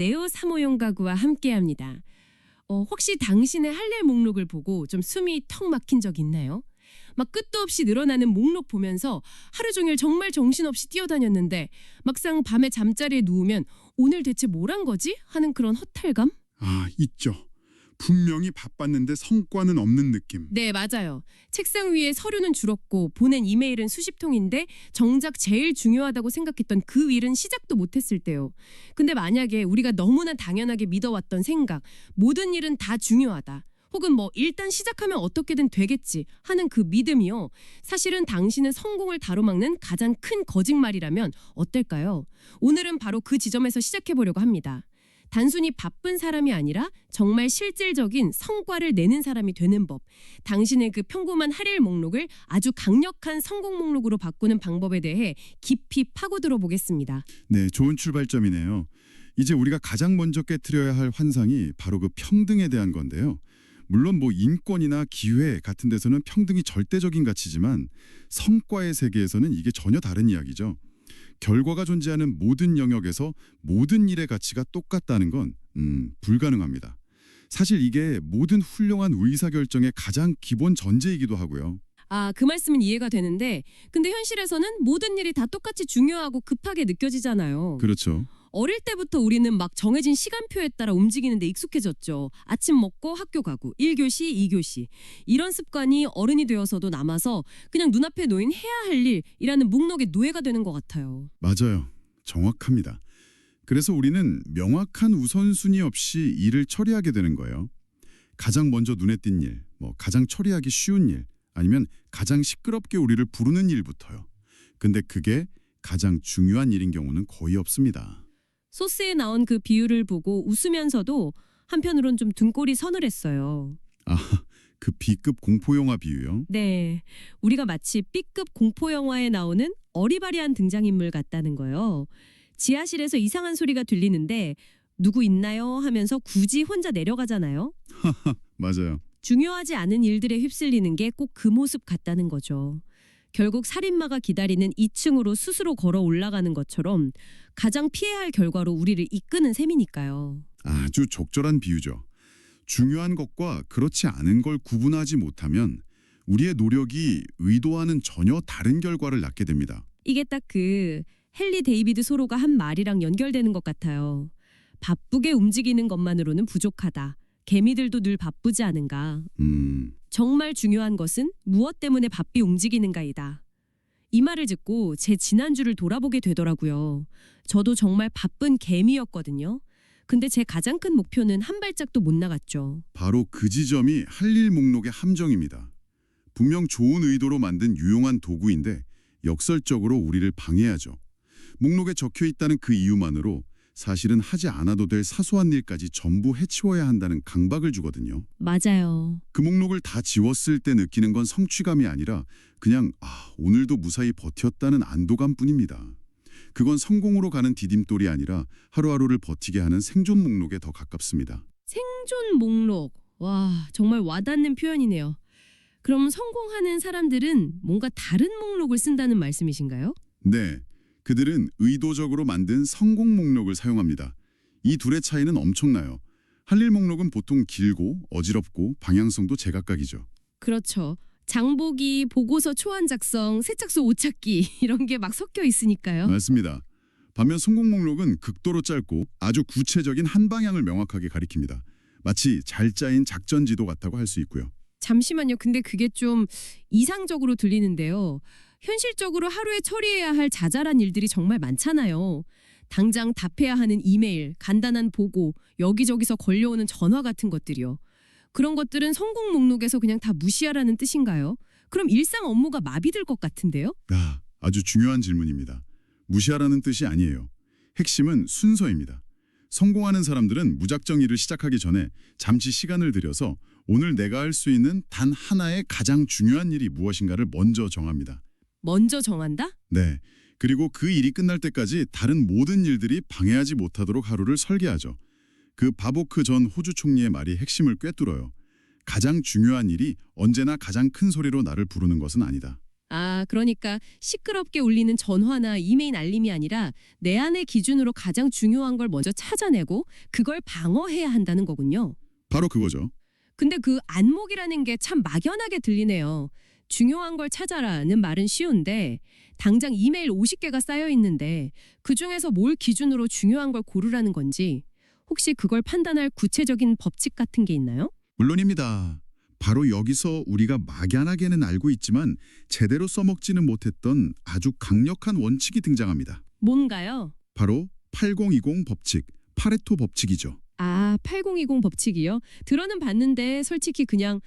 네오 사모용 가구와 함께합니다. 혹시 당신의 할 일 목록을 보고 좀 숨이 턱 막힌 적 있나요? 막 끝도 없이 늘어나는 목록 보면서 하루 종일 정말 정신없이 뛰어다녔는데 막상 밤에 잠자리에 누우면 오늘 대체 뭘 한 거지? 하는 그런 허탈감? 아, 있죠. 분명히 바빴는데 성과는 없는 느낌. 네, 맞아요. 책상 위에 서류는 줄었고 보낸 이메일은 수십 통인데 정작 제일 중요하다고 생각했던 그 일은 시작도 못했을 때요. 근데 만약에 우리가 너무나 당연하게 믿어왔던 생각, 모든 일은 다 중요하다. 혹은 일단 시작하면 어떻게든 되겠지 하는 그 믿음이요. 사실은 당신의 성공을 가로막는 가장 큰 거짓말이라면 어떨까요? 오늘은 바로 그 지점에서 시작해보려고 합니다. 단순히 바쁜 사람이 아니라 정말 실질적인 성과를 내는 사람이 되는 법. 당신의 그 평범한 할 일 목록을 아주 강력한 성공 목록으로 바꾸는 방법에 대해 깊이 파고들어 보겠습니다. 네, 좋은 출발점이네요. 이제 우리가 가장 먼저 깨트려야 할 환상이 바로 그 평등에 대한 건데요. 물론 인권이나 기회 같은 데서는 평등이 절대적인 가치지만 성과의 세계에서는 이게 전혀 다른 이야기죠. 결과가 존재하는 모든 영역에서 모든 일의 가치가 똑같다는 건 불가능합니다. 사실 이게 모든 훌륭한 의사결정의 가장 기본 전제이기도 하고요. 아, 그 말씀은 이해가 되는데 근데 현실에서는 모든 일이 다 똑같이 중요하고 급하게 느껴지잖아요. 그렇죠. 어릴 때부터 우리는 막 정해진 시간표에 따라 움직이는데 익숙해졌죠. 아침 먹고 학교 가고 1교시, 2교시. 이런 습관이 어른이 되어서도 남아서 그냥 눈앞에 놓인 해야 할 일이라는 목록의 노예가 되는 것 같아요. 맞아요. 정확합니다. 그래서 우리는 명확한 우선순위 없이 일을 처리하게 되는 거예요. 가장 먼저 눈에 띈 일, 가장 처리하기 쉬운 일, 아니면 가장 시끄럽게 우리를 부르는 일부터요. 근데 그게 가장 중요한 일인 경우는 거의 없습니다. 소스에 나온 그 비유를 보고 웃으면서도 한편으론 좀 등골이 서늘했어요. 아, 그 B급 공포영화 비유요? 네, 우리가 마치 B급 공포영화에 나오는 어리바리한 등장인물 같다는 거예요. 지하실에서 이상한 소리가 들리는데 누구 있나요? 하면서 굳이 혼자 내려가잖아요. 맞아요. 중요하지 않은 일들에 휩쓸리는 게 꼭 그 모습 같다는 거죠. 결국 살인마가 기다리는 2층으로 스스로 걸어 올라가는 것처럼 가장 피해야 할 결과로 우리를 이끄는 셈이니까요. 아주 적절한 비유죠. 중요한 것과 그렇지 않은 걸 구분하지 못하면 우리의 노력이 의도와는 전혀 다른 결과를 낳게 됩니다. 이게 딱 그 헨리 데이비드 소로가 한 말이랑 연결되는 것 같아요. 바쁘게 움직이는 것만으로는 부족하다. 개미들도 늘 바쁘지 않은가. 정말 중요한 것은 무엇 때문에 바삐 움직이는가이다. 이 말을 듣고 제 지난주를 돌아보게 되더라고요. 저도 정말 바쁜 개미였거든요. 근데 제 가장 큰 목표는 한 발짝도 못 나갔죠. 바로 그 지점이 할 일 목록의 함정입니다. 분명 좋은 의도로 만든 유용한 도구인데 역설적으로 우리를 방해하죠. 목록에 적혀 있다는 그 이유만으로 사실은 하지 않아도 될 사소한 일까지 전부 해치워야 한다는 강박을 주거든요. 맞아요. 그 목록을 다 지웠을 때 느끼는 건 성취감이 아니라 그냥 오늘도 무사히 버텼다는 안도감뿐입니다. 그건 성공으로 가는 디딤돌이 아니라 하루하루를 버티게 하는 생존 목록에 더 가깝습니다. 생존 목록. 와, 정말 와닿는 표현이네요. 그럼 성공하는 사람들은 뭔가 다른 목록을 쓴다는 말씀이신가요? 네, 그들은 의도적으로 만든 성공 목록을 사용합니다. 이 둘의 차이는 엄청나요. 할 일 목록은 보통 길고 어지럽고 방향성도 제각각이죠. 그렇죠. 장보기, 보고서 초안 작성, 세탁소 옷 찾기 이런 게 막 섞여 있으니까요. 맞습니다. 반면 성공 목록은 극도로 짧고 아주 구체적인 한 방향을 명확하게 가리킵니다. 마치 잘 짜인 작전 지도 같다고 할 수 있고요. 잠시만요. 근데 그게 좀 이상적으로 들리는데요. 현실적으로 하루에 처리해야 할 자잘한 일들이 정말 많잖아요. 당장 답해야 하는 이메일, 간단한 보고, 여기저기서 걸려오는 전화 같은 것들이요. 그런 것들은 성공 목록에서 그냥 다 무시하라는 뜻인가요? 그럼 일상 업무가 마비될 것 같은데요? 아주 중요한 질문입니다. 무시하라는 뜻이 아니에요. 핵심은 순서입니다. 성공하는 사람들은 무작정 일을 시작하기 전에 잠시 시간을 들여서 오늘 내가 할 수 있는 단 하나의 가장 중요한 일이 무엇인가를 먼저 정합니다. 먼저 정한다? 네. 그리고 그 일이 끝날 때까지 다른 모든 일들이 방해하지 못하도록 하루를 설계하죠. 그 바보크 전 호주 총리의 말이 핵심을 꿰뚫어요. 가장 중요한 일이 언제나 가장 큰 소리로 나를 부르는 것은 아니다. 아, 그러니까 시끄럽게 울리는 전화나 이메일 알림이 아니라 내 안의 기준으로 가장 중요한 걸 먼저 찾아내고 그걸 방어해야 한다는 거군요. 바로 그거죠. 근데 그 안목이라는 게 참 막연하게 들리네요. 중요한 걸 찾아라는 말은 쉬운데 당장 이메일 50개가 쌓여 있는데 그중에서 뭘 기준으로 중요한 걸 고르라는 건지 혹시 그걸 판단할 구체적인 법칙 같은 게 있나요? 물론입니다. 바로 여기서 우리가 막연하게는 알고 있지만 제대로 써먹지는 못했던 아주 강력한 원칙이 등장합니다. 뭔가요? 바로 8020 법칙, 파레토 법칙이죠. 아, 8020 법칙이요? 들어는 봤는데 솔직히 그냥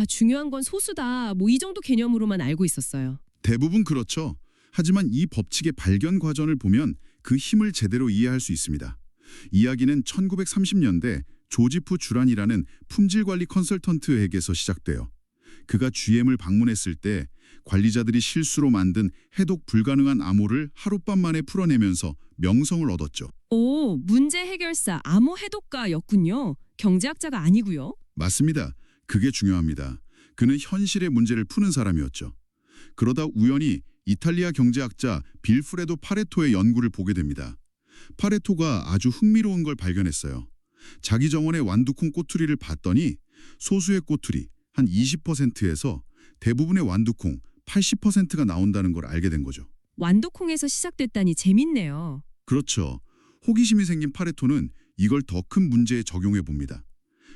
중요한 건 소수다. 뭐 이 정도 개념으로만 알고 있었어요. 대부분 그렇죠. 하지만 이 법칙의 발견 과정을 보면 그 힘을 제대로 이해할 수 있습니다. 이야기는 1930년대 조지프 주란이라는 품질관리 컨설턴트에게서 시작돼요. 그가 GM을 방문했을 때 관리자들이 실수로 만든 해독 불가능한 암호를 하룻밤 만에 풀어내면서 명성을 얻었죠. 오, 문제 해결사, 암호 해독가였군요. 경제학자가 아니고요. 맞습니다. 그게 중요합니다. 그는 현실의 문제를 푸는 사람이었죠. 그러다 우연히 이탈리아 경제학자 빌프레도 파레토의 연구를 보게 됩니다. 파레토가 아주 흥미로운 걸 발견했어요. 자기 정원의 완두콩 꼬투리를 봤더니 소수의 꼬투리 한 20%에서 대부분의 완두콩 80%가 나온다는 걸 알게 된 거죠. 완두콩에서 시작됐다니 재밌네요. 그렇죠. 호기심이 생긴 파레토는 이걸 더 큰 문제에 적용해 봅니다.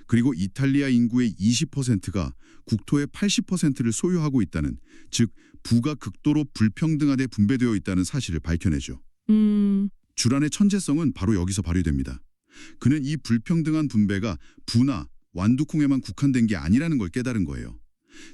그리고 이탈리아 인구의 20%가 국토의 80%를 소유하고 있다는, 즉 부가 극도로 불평등하게 분배되어 있다는 사실을 밝혀내죠. 주란의 천재성은 바로 여기서 발휘됩니다. 그는 이 불평등한 분배가 부나 완두콩에만 국한된 게 아니라는 걸 깨달은 거예요.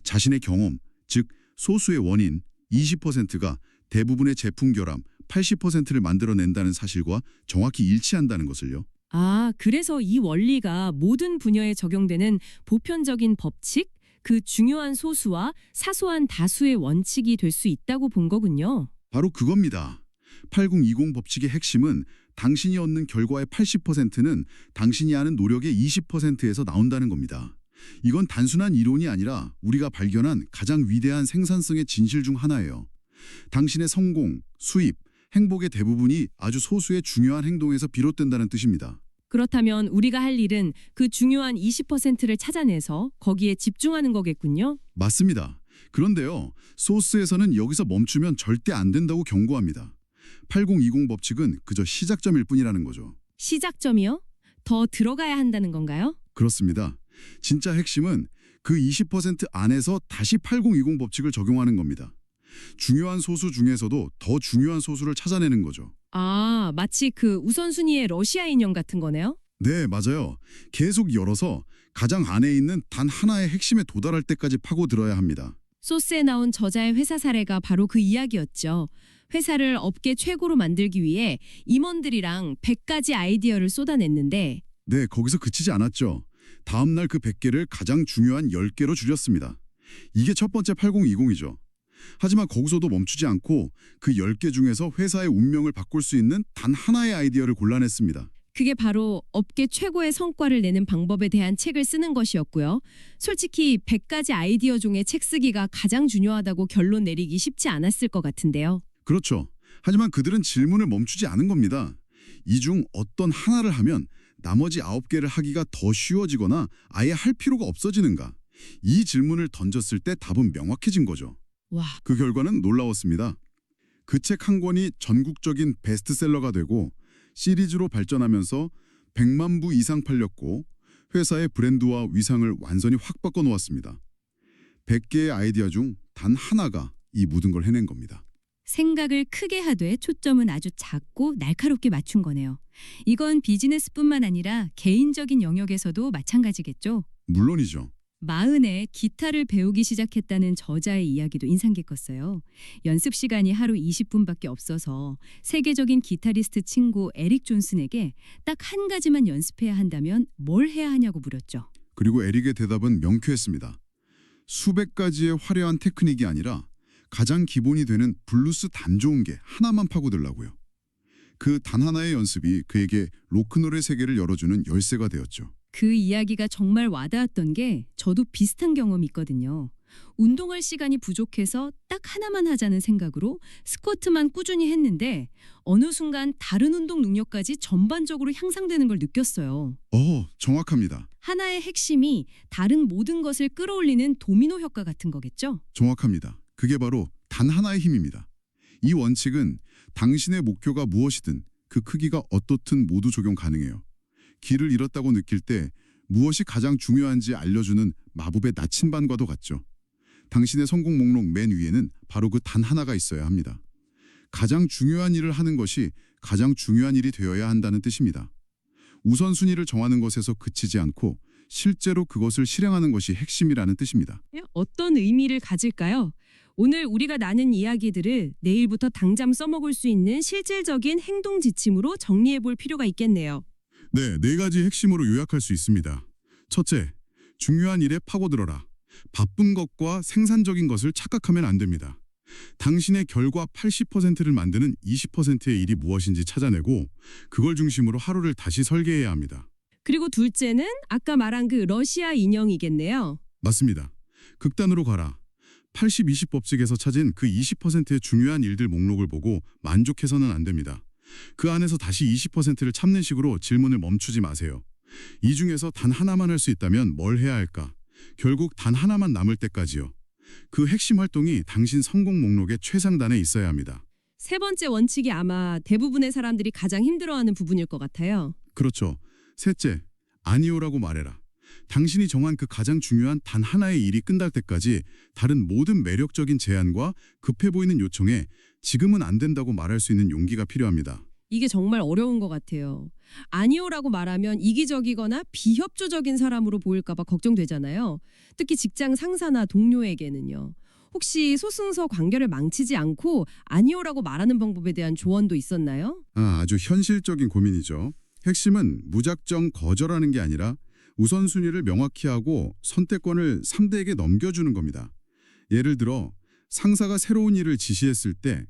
자신의 경험, 즉 소수의 원인 20%가 대부분의 제품 결함 80%를 만들어낸다는 사실과 정확히 일치한다는 것을요. 아, 그래서 이 원리가 모든 분야에 적용되는 보편적인 법칙, 그 중요한 소수와 사소한 다수의 원칙이 될 수 있다고 본 거군요. 바로 그겁니다. 8020 법칙의 핵심은 당신이 얻는 결과의 80%는 당신이 하는 노력의 20%에서 나온다는 겁니다. 이건 단순한 이론이 아니라 우리가 발견한 가장 위대한 생산성의 진실 중 하나예요. 당신의 성공, 수입, 행복의 대부분이 아주 소수의 중요한 행동에서 비롯된다는 뜻입니다. 그렇다면 우리가 할 일은 그 중요한 20%를 찾아내서 거기에 집중하는 거겠군요. 맞습니다. 그런데요, 소스에서는 여기서 멈추면 절대 안 된다고 경고합니다. 8020 법칙은 그저 시작점일 뿐이라는 거죠. 시작점이요? 더 들어가야 한다는 건가요? 그렇습니다. 진짜 핵심은 그 20% 안에서 다시 8020 법칙을 적용하는 겁니다. 중요한 소수 중에서도 더 중요한 소수를 찾아내는 거죠. 아, 마치 그 우선순위의 러시아 인형 같은 거네요? 네, 맞아요. 계속 열어서 가장 안에 있는 단 하나의 핵심에 도달할 때까지 파고들어야 합니다. 소스에 나온 저자의 회사 사례가 바로 그 이야기였죠. 회사를 업계 최고로 만들기 위해 임원들이랑 100가지 아이디어를 쏟아냈는데 네, 거기서 그치지 않았죠. 다음 날 그 100개를 가장 중요한 10개로 줄였습니다. 이게 첫 번째 8020이죠. 하지만 거기서도 멈추지 않고 그 10개 중에서 회사의 운명을 바꿀 수 있는 단 하나의 아이디어를 골라냈습니다. 그게 바로 업계 최고의 성과를 내는 방법에 대한 책을 쓰는 것이었고요. 솔직히 100가지 아이디어 중에 책 쓰기가 가장 중요하다고 결론 내리기 쉽지 않았을 것 같은데요. 그렇죠. 하지만 그들은 질문을 멈추지 않은 겁니다. 이 중 어떤 하나를 하면 나머지 9개를 하기가 더 쉬워지거나 아예 할 필요가 없어지는가? 이 질문을 던졌을 때 답은 명확해진 거죠. 와, 그 결과는 놀라웠습니다. 그 책 한 권이 전국적인 베스트셀러가 되고 시리즈로 발전하면서 100만 부 이상 팔렸고 회사의 브랜드와 위상을 완전히 확 바꿔놓았습니다. 100개의 아이디어 중 단 하나가 이 모든 걸 해낸 겁니다. 생각을 크게 하되 초점은 아주 작고 날카롭게 맞춘 거네요. 이건 비즈니스뿐만 아니라 개인적인 영역에서도 마찬가지겠죠. 물론이죠. 40에 기타를 배우기 시작했다는 저자의 이야기도 인상 깊었어요. 연습 시간이 하루 20분밖에 없어서 세계적인 기타리스트 친구 에릭 존슨에게 딱 한 가지만 연습해야 한다면 뭘 해야 하냐고 물었죠. 그리고 에릭의 대답은 명쾌했습니다. 수백 가지의 화려한 테크닉이 아니라 가장 기본이 되는 블루스 단조음계 하나만 파고들라고요. 그 단 하나의 연습이 그에게 로크롤의 세계를 열어주는 열쇠가 되었죠. 그 이야기가 정말 와닿았던 게 저도 비슷한 경험이 있거든요. 운동할 시간이 부족해서 딱 하나만 하자는 생각으로 스쿼트만 꾸준히 했는데 어느 순간 다른 운동 능력까지 전반적으로 향상되는 걸 느꼈어요. 정확합니다. 하나의 핵심이 다른 모든 것을 끌어올리는 도미노 효과 같은 거겠죠? 정확합니다. 그게 바로 단 하나의 힘입니다. 이 원칙은 당신의 목표가 무엇이든 그 크기가 어떻든 모두 적용 가능해요. 길을 잃었다고 느낄 때 무엇이 가장 중요한지 알려주는 마법의 나침반과도 같죠. 당신의 성공 목록 맨 위에는 바로 그 단 하나가 있어야 합니다. 가장 중요한 일을 하는 것이 가장 중요한 일이 되어야 한다는 뜻입니다. 우선순위를 정하는 것에서 그치지 않고 실제로 그것을 실행하는 것이 핵심이라는 뜻입니다. 어떤 의미를 가질까요? 오늘 우리가 나눈 이야기들을 내일부터 당장 써먹을 수 있는 실질적인 행동 지침으로 정리해 볼 필요가 있겠네요. 네, 4가지 핵심으로 요약할 수 있습니다. 첫째, 중요한 일에 파고들어라. 바쁜 것과 생산적인 것을 착각하면 안 됩니다. 당신의 결과 80%를 만드는 20%의 일이 무엇인지 찾아내고 그걸 중심으로 하루를 다시 설계해야 합니다. 그리고 둘째는 아까 말한 그 러시아 인형이겠네요. 맞습니다. 극단으로 가라. 80-20 법칙에서 찾은 그 20%의 중요한 일들 목록을 보고 만족해서는 안 됩니다. 그 안에서 다시 20%를 참는 식으로 질문을 멈추지 마세요. 이 중에서 단 하나만 할 수 있다면 뭘 해야 할까? 결국 단 하나만 남을 때까지요. 그 핵심 활동이 당신 성공 목록의 최상단에 있어야 합니다. 세 번째 원칙이 아마 대부분의 사람들이 가장 힘들어하는 부분일 것 같아요. 그렇죠. 셋째, 아니오라고 말해라. 당신이 정한 그 가장 중요한 단 하나의 일이 끝날 때까지 다른 모든 매력적인 제안과 급해 보이는 요청에 지금은 안 된다고 말할 수 있는 용기가 필요합니다. 이게 정말 어려운 것 같아요. 아니오라고 말하면 이기적이거나 비협조적인 사람으로 보일까 봐 걱정되잖아요. 특히 직장 상사나 동료에게는요. 혹시 소승서 관계를 망치지 않고 아니오라고 말하는 방법에 대한 조언도 있었나요? 아주 현실적인 고민이죠. 핵심은 무작정 거절하는 게 아니라 우선순위를 명확히 하고 선택권을 상대에게 넘겨주는 겁니다. 예를 들어 상사가 새로운 일을 지시했을 때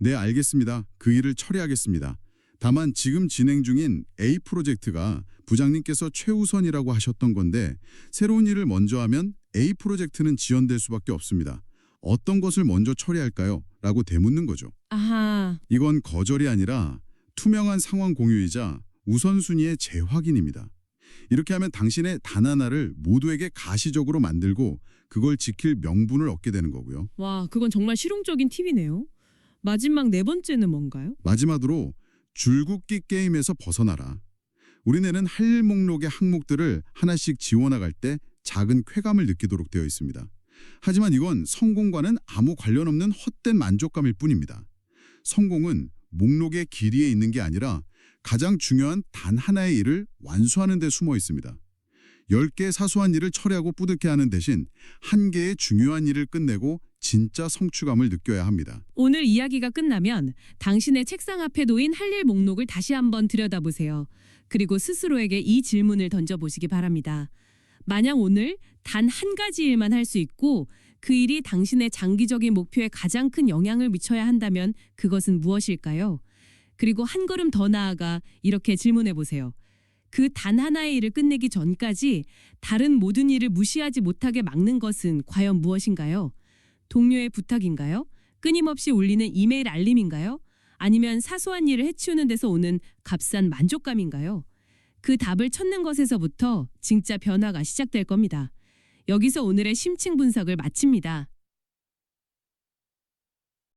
네, 알겠습니다. 그 일을 처리하겠습니다. 다만 지금 진행 중인 A 프로젝트가 부장님께서 최우선이라고 하셨던 건데 새로운 일을 먼저 하면 A 프로젝트는 지연될 수밖에 없습니다. 어떤 것을 먼저 처리할까요? 라고 되묻는 거죠. 아하, 이건 거절이 아니라 투명한 상황 공유이자 우선순위의 재확인입니다. 이렇게 하면 당신의 단 하나를 모두에게 가시적으로 만들고 그걸 지킬 명분을 얻게 되는 거고요. 와, 그건 정말 실용적인 팁이네요. 마지막 네 번째는 뭔가요? 마지막으로 줄긋기 게임에서 벗어나라. 우리는 할 일 목록의 항목들을 하나씩 지워나갈 때 작은 쾌감을 느끼도록 되어 있습니다. 하지만 이건 성공과는 아무 관련 없는 헛된 만족감일 뿐입니다. 성공은 목록의 길이에 있는 게 아니라 가장 중요한 단 하나의 일을 완수하는 데 숨어 있습니다. 10개의 사소한 일을 처리하고 뿌듯해하는 대신 1개의 중요한 일을 끝내고 진짜 성취감을 느껴야 합니다. 오늘 이야기가 끝나면 당신의 책상 앞에 놓인 할 일 목록을 다시 한번 들여다보세요. 그리고 스스로에게 이 질문을 던져보시기 바랍니다. 만약 오늘 단 한 가지 일만 할 수 있고 그 일이 당신의 장기적인 목표에 가장 큰 영향을 미쳐야 한다면 그것은 무엇일까요? 그리고 한 걸음 더 나아가 이렇게 질문해 보세요. 그 단 하나의 일을 끝내기 전까지 다른 모든 일을 무시하지 못하게 막는 것은 과연 무엇인가요? 동료의 부탁인가요? 끊임없이 울리는 이메일 알림인가요? 아니면 사소한 일을 해치우는 데서 오는 값싼 만족감인가요? 그 답을 찾는 것에서부터 진짜 변화가 시작될 겁니다. 여기서 오늘의 심층 분석을 마칩니다.